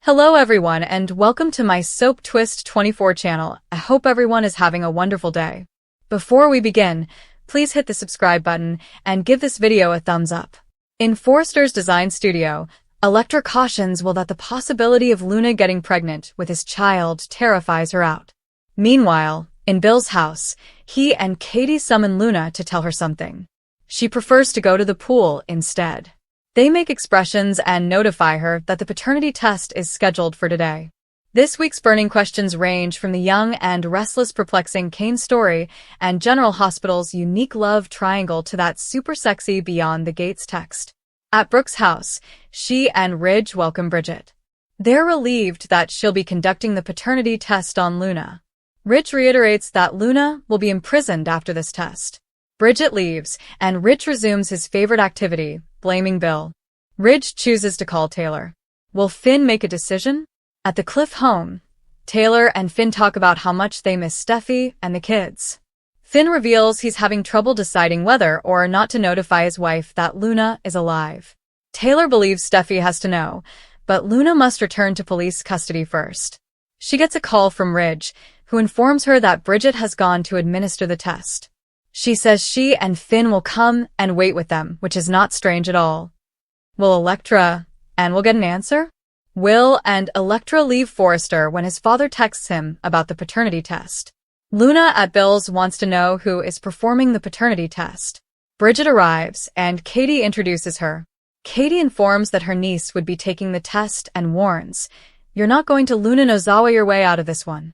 Hello everyone and welcome to my Soap Twist 24 channel. I hope everyone is having a wonderful day. Before we begin, please hit the subscribe button and give this video a thumbs up. In Forrester's design studio, Elektra cautions Will that the possibility of Luna getting pregnant with his child terrifies her out. Meanwhile, in Bill's house, he and Katie summon Luna to tell her something. She prefers to go to the pool instead. They make expressions and notify her that the paternity test is scheduled for today. This week's burning questions range from the young and restless perplexing Kane story and General Hospital's unique love triangle to that super sexy Beyond the Gates text. At Brooke's house, she and Ridge welcome Bridget. They're relieved that she'll be conducting the paternity test on Luna. Ridge reiterates that Luna will be imprisoned after this test. Bridget leaves, and Ridge resumes his favorite activity, blaming Bill. Ridge chooses to call Taylor. Will Finn make a decision? At the Cliff home, Taylor and Finn talk about how much they miss Steffi and the kids. Finn reveals he's having trouble deciding whether or not to notify his wife that Luna is alive. Taylor believes Steffi has to know, but Luna must return to police custody first. She gets a call from Ridge, who informs her that Bridget has gone to administer the test. She says she and Finn will come and wait with them, which is not strange at all. Will Elektra and Will get an answer? Will and Elektra leave Forrester when his father texts him about the paternity test. Luna at Bill's wants to know who is performing the paternity test. Bridget arrives and Katie introduces her. Katie informs that her niece would be taking the test and warns, "You're not going to Luna Nozawa your way out of this one."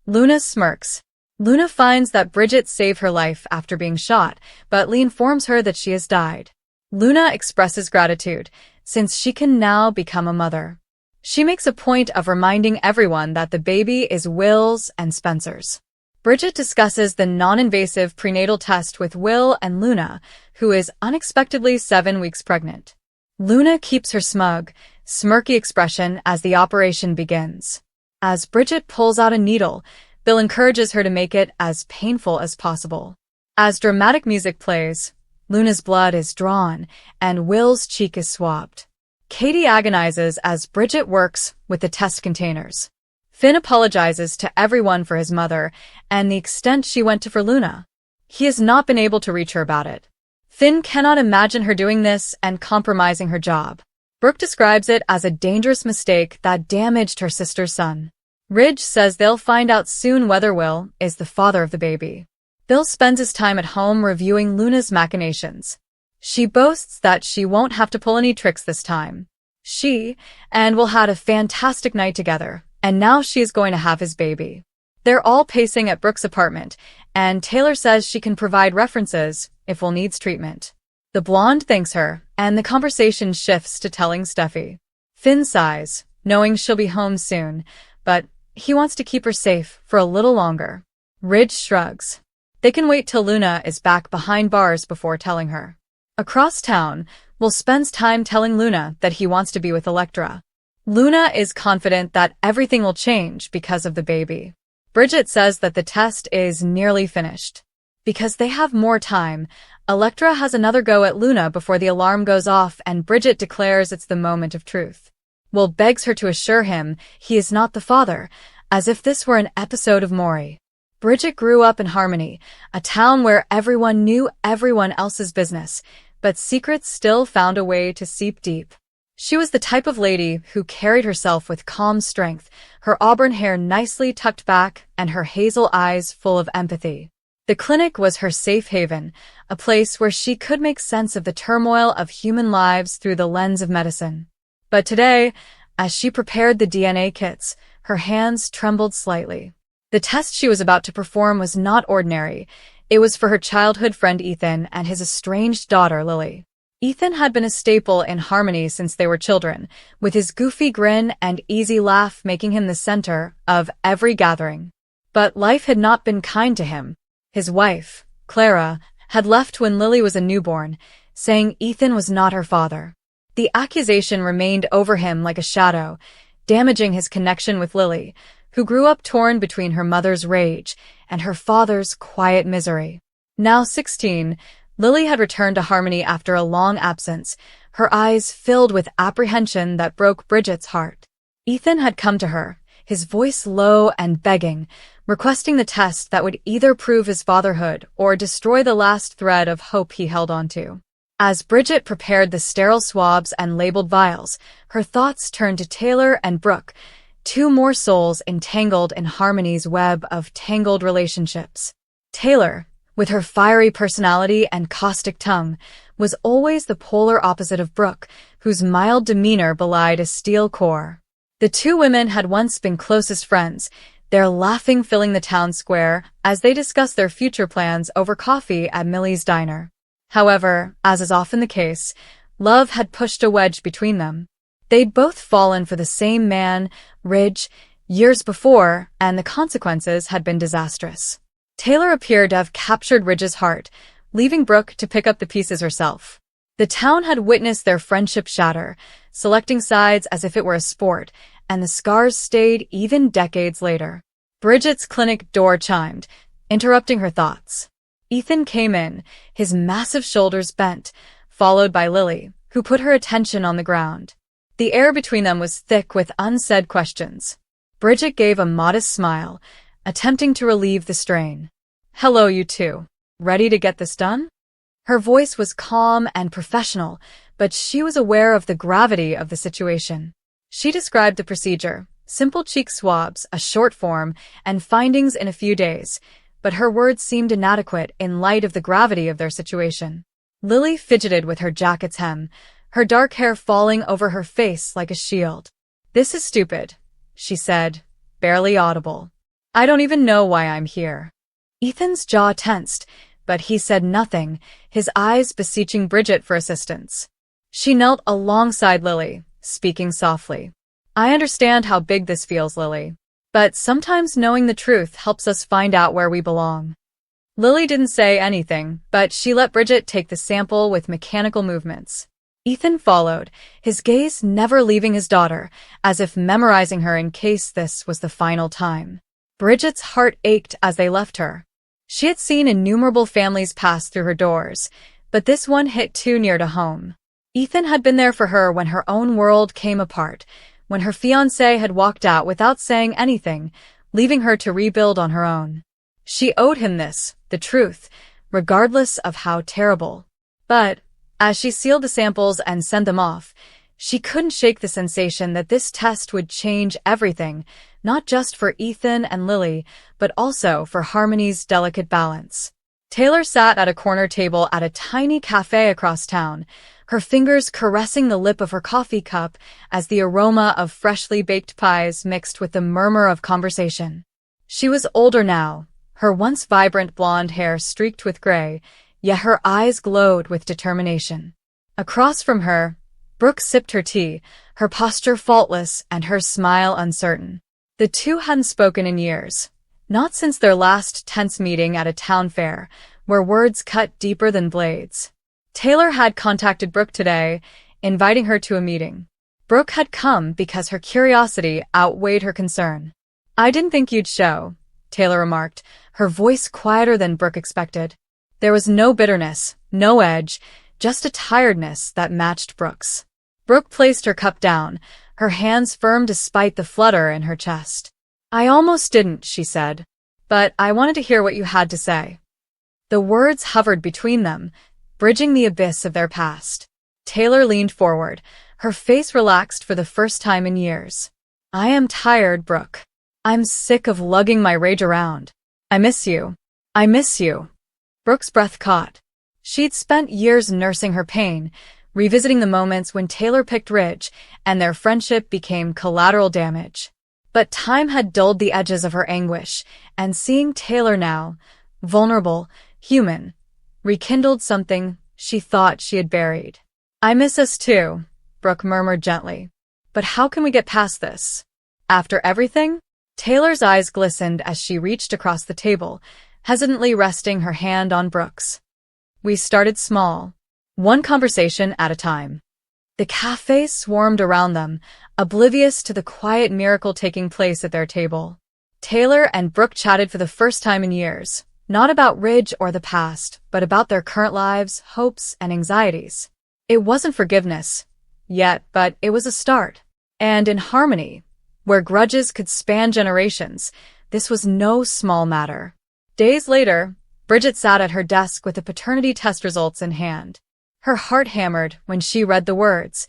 Luna smirks. Luna finds that Bridget saved her life after being shot, but Lee informs her that she has died. Luna expresses gratitude, since she can now become a mother. She makes a point of reminding everyone that the baby is Will's and Spencer's. Bridget discusses the non-invasive prenatal test with Will and Luna, who is unexpectedly 7 weeks pregnant. Luna keeps her smug, smirky expression as the operation begins. As Bridget pulls out a needle, Bill encourages her to make it as painful as possible. As dramatic music plays, Luna's blood is drawn, and Will's cheek is swabbed. Katie agonizes as Bridget works with the test containers. Finn apologizes to everyone for his mother and the extent she went to for Luna. He has not been able to reach her about it. Finn cannot imagine her doing this and compromising her job. Brooke describes it as a dangerous mistake that damaged her sister's son. Ridge says they'll find out soon whether Will is the father of the baby. Bill spends his time at home reviewing Luna's machinations. She boasts that she won't have to pull any tricks this time. She and Will had a fantastic night together, and now she is going to have his baby. They're all pacing at Brooke's apartment, and Taylor says she can provide references if Will needs treatment. The blonde thanks her, and the conversation shifts to telling Steffi. Finn sighs, knowing she'll be home soon, but he wants to keep her safe for a little longer. Ridge shrugs. They can wait till Luna is back behind bars before telling her. Across town, Will spends time telling Luna that he wants to be with Elektra. Luna is confident that everything will change because of the baby. Bridget says that the test is nearly finished. Because they have more time, Elektra has another go at Luna before the alarm goes off and Bridget declares it's the moment of truth. Will begs her to assure him he is not the father, as if this were an episode of Maury. Bridget grew up in Harmony, a town where everyone knew everyone else's business, but secrets still found a way to seep deep. She was the type of lady who carried herself with calm strength, her auburn hair nicely tucked back and her hazel eyes full of empathy. The clinic was her safe haven, a place where she could make sense of the turmoil of human lives through the lens of medicine. But today, as she prepared the DNA kits, her hands trembled slightly. The test she was about to perform was not ordinary. It was for her childhood friend Ethan and his estranged daughter Lily. Ethan had been a staple in Harmony since they were children, with his goofy grin and easy laugh making him the center of every gathering. But life had not been kind to him. His wife, Clara, had left when Lily was a newborn, saying Ethan was not her father. The accusation remained over him like a shadow, damaging his connection with Lily, who grew up torn between her mother's rage and her father's quiet misery. Now 16, Lily had returned to Harmony after a long absence, her eyes filled with apprehension that broke Bridget's heart. Ethan had come to her, his voice low and begging, requesting the test that would either prove his fatherhood or destroy the last thread of hope he held onto. As Bridget prepared the sterile swabs and labeled vials, her thoughts turned to Taylor and Brooke, two more souls entangled in Harmony's web of tangled relationships. Taylor, with her fiery personality and caustic tongue, was always the polar opposite of Brooke, whose mild demeanor belied a steel core. The two women had once been closest friends, their laughing filling the town square as they discussed their future plans over coffee at Millie's diner. However, as is often the case, love had pushed a wedge between them. They'd both fallen for the same man, Ridge, years before, and the consequences had been disastrous. Taylor appeared to have captured Ridge's heart, leaving Brooke to pick up the pieces herself. The town had witnessed their friendship shatter, selecting sides as if it were a sport, and the scars stayed even decades later. Bridget's clinic door chimed, interrupting her thoughts. Ethan came in, his massive shoulders bent, followed by Lily, who put her attention on the ground. The air between them was thick with unsaid questions. Bridget gave a modest smile, attempting to relieve the strain. "Hello, you two. Ready to get this done?" Her voice was calm and professional, but she was aware of the gravity of the situation. She described the procedure, simple cheek swabs, a short form, and findings in a few days, but her words seemed inadequate in light of the gravity of their situation. Lily fidgeted with her jacket's hem, her dark hair falling over her face like a shield. "This is stupid," she said, barely audible. "I don't even know why I'm here." Ethan's jaw tensed, but he said nothing, his eyes beseeching Bridget for assistance. She knelt alongside Lily, speaking softly. "I understand how big this feels, Lily. But sometimes knowing the truth helps us find out where we belong." Lily didn't say anything, but she let Bridget take the sample with mechanical movements. Ethan followed, his gaze never leaving his daughter, as if memorizing her in case this was the final time. Bridget's heart ached as they left her. She had seen innumerable families pass through her doors, but this one hit too near to home. Ethan had been there for her when her own world came apart, when her fiancé had walked out without saying anything, leaving her to rebuild on her own. She owed him this, the truth, regardless of how terrible. But, as she sealed the samples and sent them off, she couldn't shake the sensation that this test would change everything, not just for Ethan and Lily, but also for Harmony's delicate balance. Taylor sat at a corner table at a tiny cafe across town, her fingers caressing the lip of her coffee cup as the aroma of freshly baked pies mixed with the murmur of conversation. She was older now, her once vibrant blonde hair streaked with gray, yet her eyes glowed with determination. Across from her, Brooke sipped her tea, her posture faultless and her smile uncertain. The two hadn't spoken in years, not since their last tense meeting at a town fair, where words cut deeper than blades. Taylor had contacted Brooke today, inviting her to a meeting. Brooke had come because her curiosity outweighed her concern. "I didn't think you'd show," Taylor remarked, her voice quieter than Brooke expected. There was no bitterness, no edge, just a tiredness that matched Brooke's. Brooke placed her cup down, her hands firm despite the flutter in her chest. "I almost didn't," she said, "but I wanted to hear what you had to say." The words hovered between them, bridging the abyss of their past. Taylor leaned forward, her face relaxed for the first time in years. "I am tired, Brooke. I'm sick of lugging my rage around. I miss you. I miss you." Brooke's breath caught. She'd spent years nursing her pain, revisiting the moments when Taylor picked Ridge, and their friendship became collateral damage. But time had dulled the edges of her anguish, and seeing Taylor now, vulnerable, human, rekindled something she thought she had buried. "I miss us too," Brooke murmured gently. "But how can we get past this? After everything?" Taylor's eyes glistened as she reached across the table, hesitantly resting her hand on Brooke's. "We started small, one conversation at a time." The cafe swarmed around them, oblivious to the quiet miracle taking place at their table. Taylor and Brooke chatted for the first time in years, not about Ridge or the past, but about their current lives, hopes, and anxieties. It wasn't forgiveness yet, but it was a start. And in Harmony, where grudges could span generations. This was no small matter. Days later, Bridget sat at her desk with the paternity test results in hand. Her heart hammered when she read the words.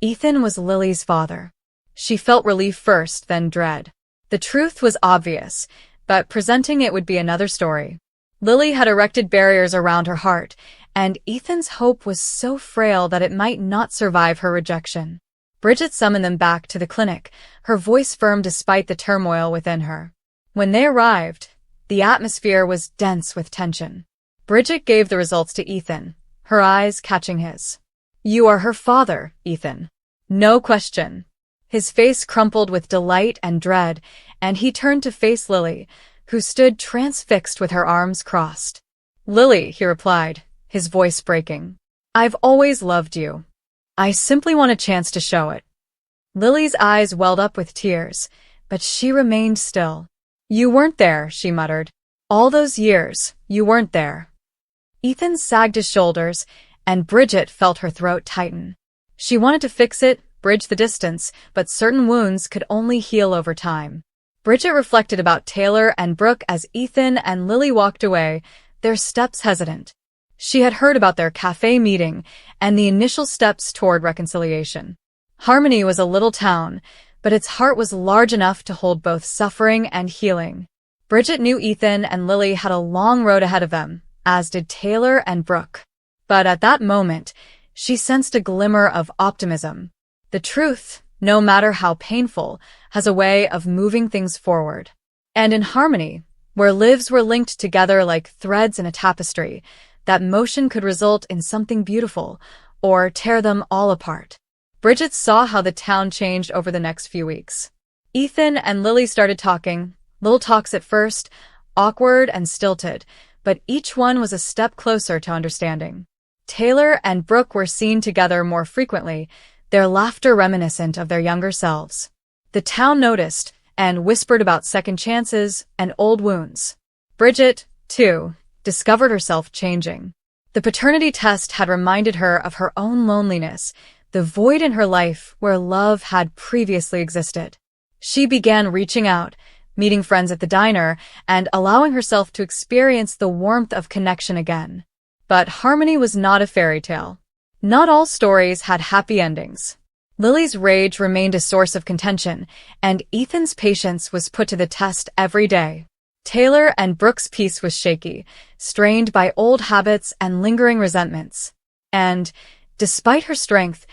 Ethan was Lily's father. She felt relief first, then dread. The truth was obvious, but presenting it would be another story. Lily had erected barriers around her heart, and Ethan's hope was so frail that it might not survive her rejection. Bridget summoned them back to the clinic, her voice firm despite the turmoil within her. When they arrived, the atmosphere was dense with tension. Bridget gave the results to Ethan, her eyes catching his. "You are her father, Ethan. No question." His face crumpled with delight and dread, and he turned to face Lily, who stood transfixed with her arms crossed. "Lily," he replied, his voice breaking. "I've always loved you. I simply want a chance to show it." Lily's eyes welled up with tears, but she remained still. "You weren't there," she muttered. "All those years, you weren't there." Ethan sagged his shoulders, and Bridget felt her throat tighten. She wanted to fix it, bridge the distance, but certain wounds could only heal over time. Bridget reflected about Taylor and Brooke as Ethan and Lily walked away, their steps hesitant. She had heard about their cafe meeting and the initial steps toward reconciliation. Harmony was a little town, but its heart was large enough to hold both suffering and healing. Bridget knew Ethan and Lily had a long road ahead of them, as did Taylor and Brooke. But at that moment, she sensed a glimmer of optimism. The truth, no matter how painful, has a way of moving things forward. And in Harmony, where lives were linked together like threads in a tapestry, that motion could result in something beautiful, or tear them all apart. Bridget saw how the town changed over the next few weeks. Ethan and Lily started talking, little talks at first, awkward and stilted, but each one was a step closer to understanding. Taylor and Brooke were seen together more frequently, their laughter reminiscent of their younger selves. The town noticed and whispered about second chances and old wounds. Bridget, too, discovered herself changing. The paternity test had reminded her of her own loneliness, the void in her life where love had previously existed. She began reaching out, meeting friends at the diner, and allowing herself to experience the warmth of connection again. But Harmony was not a fairy tale. Not all stories had happy endings. Lily's rage remained a source of contention, and Ethan's patience was put to the test every day. Taylor and Brooke's peace was shaky, strained by old habits and lingering resentments. And, despite her strength,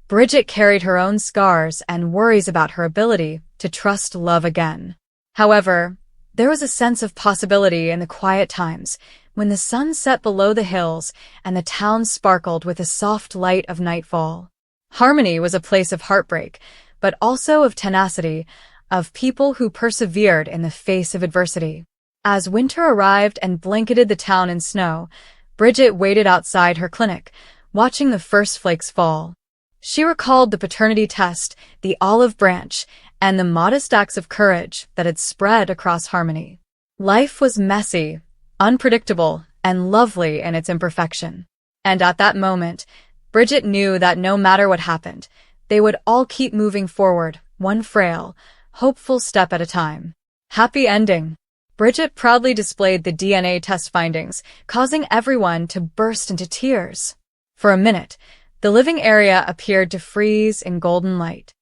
Bridget carried her own scars and worries about her ability to trust love again. However, there was a sense of possibility in the quiet times, when the sun set below the hills and the town sparkled with the soft light of nightfall. Harmony was a place of heartbreak, but also of tenacity, of people who persevered in the face of adversity. As winter arrived and blanketed the town in snow, Bridget waited outside her clinic, watching the first flakes fall. She recalled the paternity test, the olive branch, and the modest acts of courage that had spread across Harmony. Life was messy, unpredictable, and lovely in its imperfection. And at that moment, Bridget knew that no matter what happened, they would all keep moving forward, one frail, hopeful step at a time. Happy ending. Bridget proudly displayed the DNA test findings, causing everyone to burst into tears. For a minute, the living area appeared to freeze in golden light.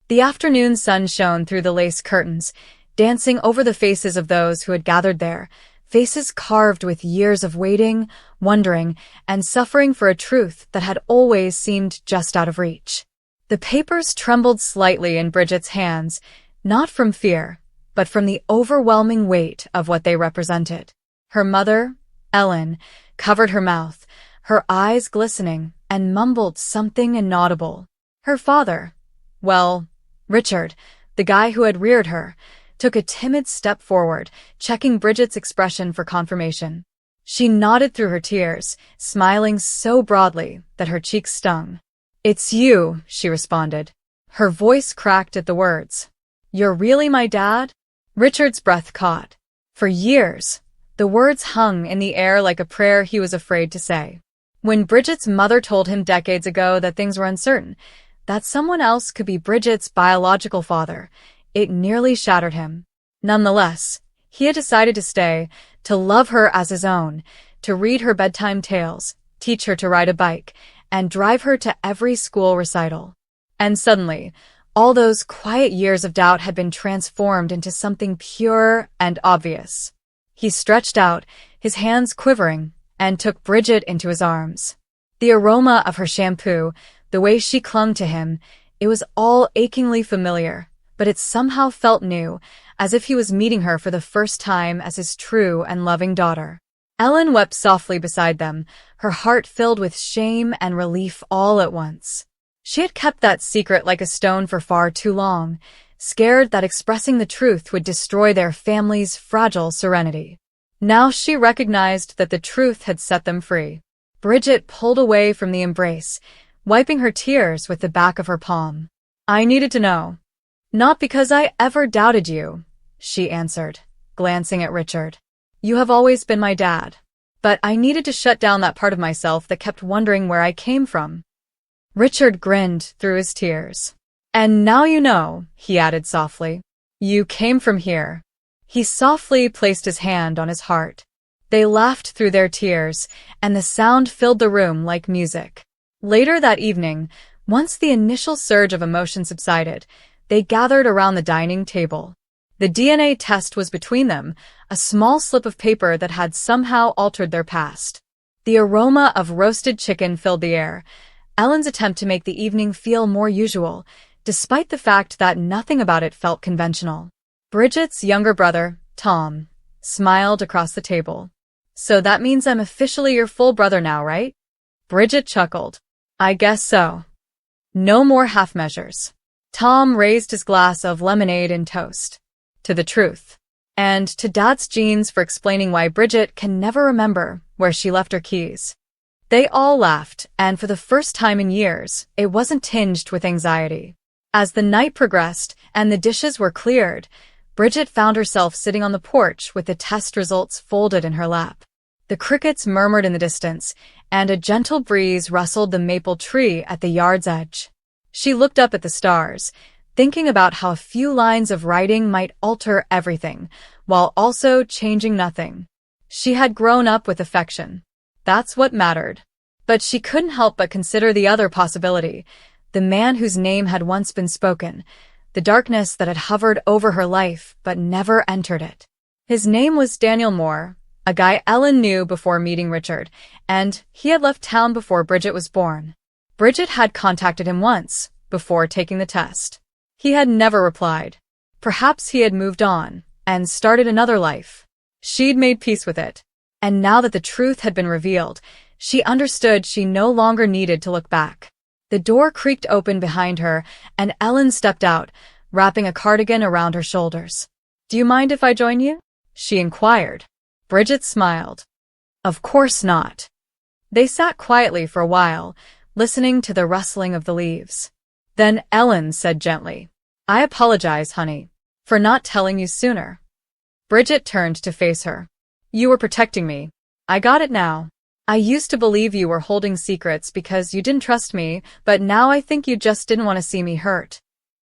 The afternoon sun shone through the lace curtains, dancing over the faces of those who had gathered there, faces carved with years of waiting, wondering, and suffering for a truth that had always seemed just out of reach. The papers trembled slightly in Bridget's hands, not from fear, but from the overwhelming weight of what they represented. Her mother, Ellen, covered her mouth, her eyes glistening, and mumbled something inaudible. Her father, well, Richard, the guy who had reared her, took a timid step forward, checking Bridget's expression for confirmation. She nodded through her tears, smiling so broadly that her cheeks stung. "It's you," she responded. Her voice cracked at the words. "You're really my dad?" Richard's breath caught. For years, the words hung in the air like a prayer he was afraid to say. When Bridget's mother told him decades ago that things were uncertain, that someone else could be Bridget's biological father, It nearly shattered him. Nonetheless, he had decided to stay, to love her as his own, to read her bedtime tales, teach her to ride a bike, and drive her to every school recital. And suddenly, all those quiet years of doubt had been transformed into something pure and obvious. He stretched out, his hands quivering, and took Bridget into his arms. The aroma of her shampoo, the way she clung to him, it was all achingly familiar, but it somehow felt new, as if he was meeting her for the first time as his true and loving daughter. Ellen wept softly beside them, her heart filled with shame and relief all at once. She had kept that secret like a stone for far too long, scared that expressing the truth would destroy their family's fragile serenity. Now she recognized that the truth had set them free. Bridget pulled away from the embrace, wiping her tears with the back of her palm. "I needed to know. Not because I ever doubted you," she answered, glancing at Richard. "You have always been my dad. But I needed to shut down that part of myself that kept wondering where I came from." Richard grinned through his tears. "And now you know," he added softly. "You came from here." He softly placed his hand on his heart. They laughed through their tears, and the sound filled the room like music. Later that evening, once the initial surge of emotion subsided, they gathered around the dining table. The DNA test was between them, a small slip of paper that had somehow altered their past. The aroma of roasted chicken filled the air, Ellen's attempt to make the evening feel more usual, despite the fact that nothing about it felt conventional. Bridget's younger brother, Tom, smiled across the table. "So that means I'm officially your full brother now, right?" Bridget chuckled. "I guess so. No more half measures." Tom raised his glass of lemonade and toast. "To the truth. And to Dad's genes for explaining why Bridget can never remember where she left her keys." They all laughed, and for the first time in years, it wasn't tinged with anxiety. As the night progressed and the dishes were cleared, Bridget found herself sitting on the porch with the test results folded in her lap. The crickets murmured in the distance, and a gentle breeze rustled the maple tree at the yard's edge. She looked up at the stars, thinking about how a few lines of writing might alter everything, while also changing nothing. She had grown up with affection. That's what mattered. But she couldn't help but consider the other possibility, the man whose name had once been spoken, the darkness that had hovered over her life but never entered it. His name was Daniel Moore, a guy Ellen knew before meeting Richard, and he had left town before Bridget was born. Bridget had contacted him once, before taking the test. He had never replied. Perhaps he had moved on, and started another life. She'd made peace with it. And now that the truth had been revealed, she understood she no longer needed to look back. The door creaked open behind her, and Ellen stepped out, wrapping a cardigan around her shoulders. "Do you mind if I join you?" she inquired. Bridget smiled. "Of course not." They sat quietly for a while, listening to the rustling of the leaves. Then Ellen said gently, "I apologize, honey, for not telling you sooner." Bridget turned to face her. "You were protecting me. I got it now. I used to believe you were holding secrets because you didn't trust me, but now I think you just didn't want to see me hurt."